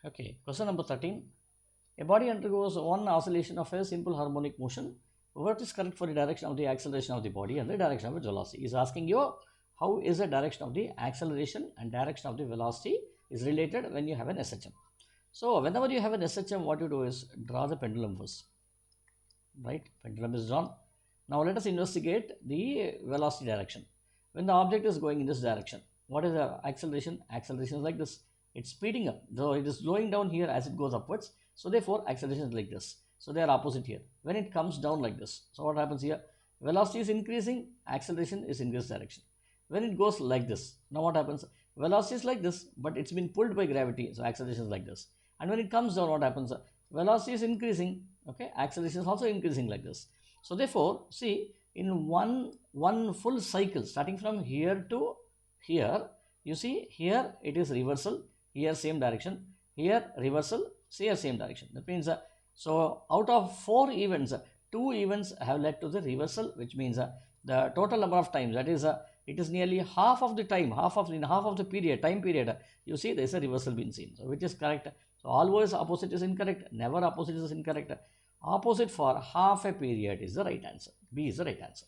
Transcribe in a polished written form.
Okay, question number 13. A body undergoes one oscillation of a simple harmonic motion. What is correct for the direction of the acceleration of the body and the direction of its velocity? Is asking you how is the direction of the acceleration and direction of the velocity is related when you have an SHM. So whenever you have an SHM, what you do is draw the pendulum first, right? Pendulum is drawn. Now let us investigate the velocity direction. When the object is going in this direction, what is the acceleration? Acceleration is like this. It's speeding up. So it is slowing down here as it goes upwards. So therefore acceleration is like this. So they are opposite here. When it comes down like this, so what happens here? Velocity is increasing, acceleration is in this direction. When it goes like this, now what happens? Velocity is like this, but it's been pulled by gravity, so acceleration is like this. And when it comes down, what happens? Velocity is increasing, okay, acceleration is also increasing like this. So therefore, see, in one full cycle starting from here to here, you see here it is reversal, here same direction, here reversal, here same direction. That means so out of 4 events, 2 events have led to the reversal, which means the total number of times, that is it is nearly half of the time, half of the period, time period, you see there is a reversal being seen. So which is correct? So always opposite is incorrect, never opposite is incorrect. Opposite for half a period is the right answer. B is the right answer.